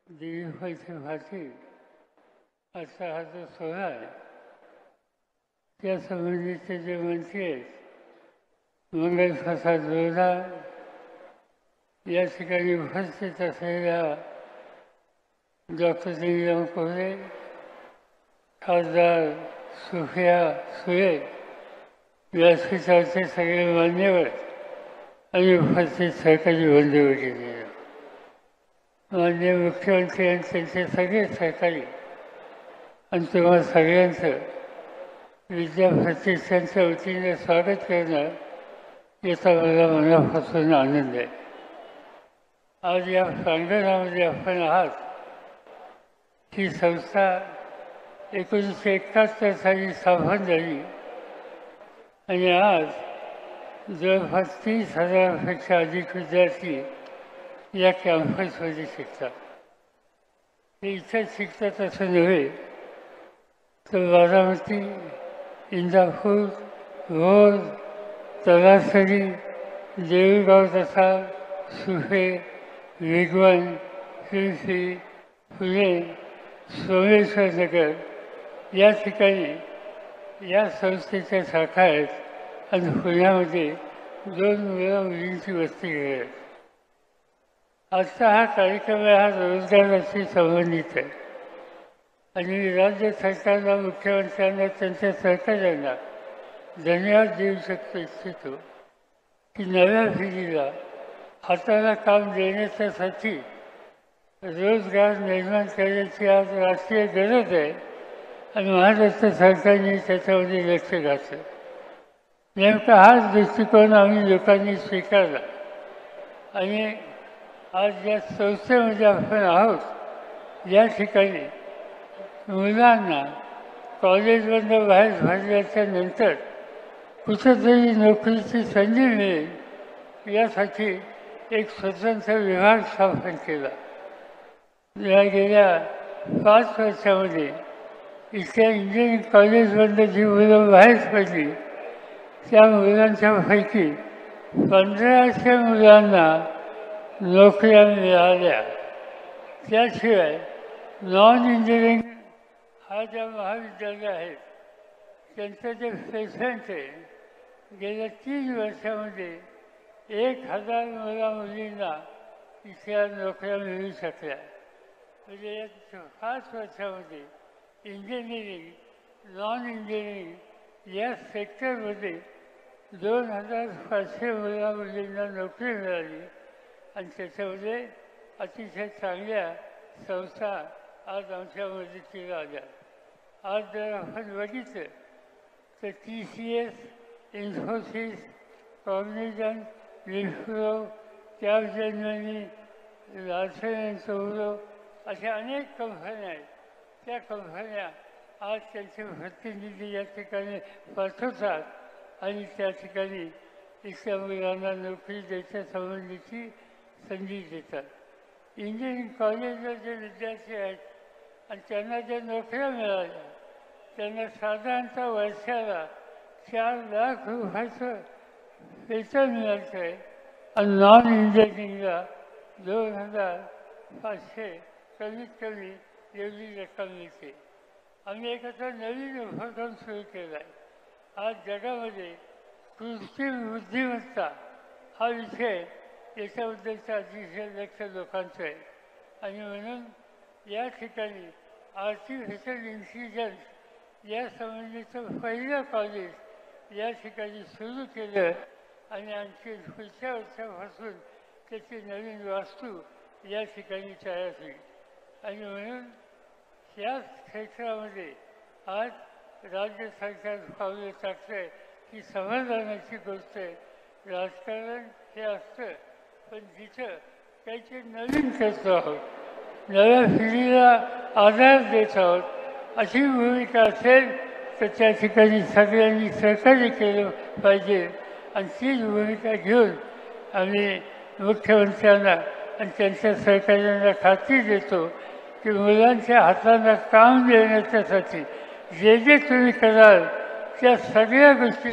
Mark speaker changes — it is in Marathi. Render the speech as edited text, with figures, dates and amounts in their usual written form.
Speaker 1: दिली पैसे फाशी असा हा जो सोहळा आहे त्या संबंधीचे जे मंत्री आहेत मंगलप्रसाद लोढा या ठिकाणी उपस्थित असलेल्या डॉक्टर निलम कोहरे, खासदार सुप्रिया सुळे, व्यासपीठाचे सगळे मान्यवर आणि उपस्थित सरकारी बंधू वगैरे, माननीय मुख्यमंत्री आणि त्यांचे सगळे सहकारी आणि तुम्हा सगळ्यांचं विद्या प्रतिष्ठानच्या वतीने स्वागत करणं याचा मला मनापासून आनंद आहे. आज या प्रांगणामध्ये आपण आहात. ही संस्था 1971 साली स्थापन झाली आणि आज जवळपास 30,000पेक्षा अधिक विद्यार्थी या कॅम्पसमध्ये शिकतात. ते इथं शिकतात असं नव्हे तर बारामती, इंदापूर, भोर, तलासरी, देऊळगाव तथा सुपे, वेगवान, शिरसी, पुणे, सोमेश्वर नगर या ठिकाणी या संस्थेच्या शाखा आहेत आणि पुण्यामध्ये 2 मुलींची वस्ती आहे. आजचा हा कार्यक्रम हा रोजगाराशी संबंधित आहे आणि राज्य सरकारला, मुख्यमंत्र्यांना, त्यांच्या सहकार्यांना धन्यवाद देऊ इच्छितो की नव्या पिढीला हाताला काम देण्याच्यासाठी रोजगार निर्माण करण्याची आज राष्ट्रीय गरज आहे आणि महाराष्ट्र सरकारने त्याच्यामध्ये लक्ष घातलं. नेमका हाच दृष्टिकोन आम्ही लोकांनी स्वीकारला आणि आज या संस्थेमध्ये आपण आहोत. या ठिकाणी मुलांना कॉलेजमधून बाहेर पडल्याच्या नंतर कुठंतरी नोकरीची संधी मिळेल यासाठी एक स्वतंत्र विभाग स्थापन केला. या गेल्या 5 वर्षामध्ये इथल्या इंजिनिअरिंग कॉलेजमधून जी मुलं बाहेर पडली त्या मुलांच्यापैकी 1500 मुलांना नोकऱ्या मिळाल्या. त्याशिवाय नॉन इंजिनिअरिंग हा ज्या महाविद्यालय आहेत त्यांचं जे प्लेसमेंट आहे गेल्या 3 वर्षामध्ये 1000 मुला-मुलींना इथल्या नोकऱ्या मिळू शकल्या. म्हणजे या 5 वर्षामध्ये इंजिनिअरिंग, नॉन इंजिनिअरिंग या सेक्टरमध्ये 2500 मुला-मुलींना नोकरी मिळाली आणि त्याच्यामध्ये अतिशय चांगल्या संस्था आज आमच्या मदतीला आल्या. आज जर आपण बघितलं तर TCS, Infosys, cognisant, Wipro, Capgemini, Larsen and Toubro अशा अनेक कंपन्या आहेत. त्या कंपन्या आज त्यांचे प्रतिनिधी या ठिकाणी पाठवतात आणि त्या ठिकाणी इथल्या मुलांना नोकरी द्यायच्या संबंधीची संधी देतात. इंजिनिअरिंग कॉलेजला जे विद्यार्थी आहेत आणि त्यांना ज्या नोकऱ्या मिळाल्या त्यांना साधारणतः वर्षाला 4 लाख रुपयाचं वेतन मिळालं आहे आणि नॉन इंजिनिअरिंगला 2500 कमीत कमी एवढी रक्कम मिळते. आम्ही एक आता नवीन उपक्रम सुरू केला आहे. आज जगामध्ये कृत्रिम बुद्धिमत्ता हा विषय याच्याबद्दलचं अतिशय लक्ष लोकांचं आहे आणि म्हणून या ठिकाणी आर्टिफिशियल इंटेलिजन्स या संबंधीचं पहिलं कॉलेज या ठिकाणी सुरू केलं आणि आणखी पुढच्या वर्षापासून त्याची नवीन वास्तू या ठिकाणी तयार होईल. आणि म्हणून या क्षेत्रामध्ये आज राज्य सरकार पावलं टाकतं आहे ही समाधानाची गोष्ट आहे. राजकारण हे असतं पण जिथं काहीतरी नवीन करतो आहोत, नव्या पिढीला आधार देत आहोत अशी भूमिका असेल तर त्या ठिकाणी सगळ्यांनी सहकार्य केलं पाहिजे आणि तीच भूमिका घेऊन आम्ही मुख्यमंत्र्यांना आणि त्यांच्या सहकार्यांना खात्री देतो की मुलांच्या हाताला काम देण्याच्यासाठी जे जे तुम्ही कराल त्या सगळ्या गोष्टी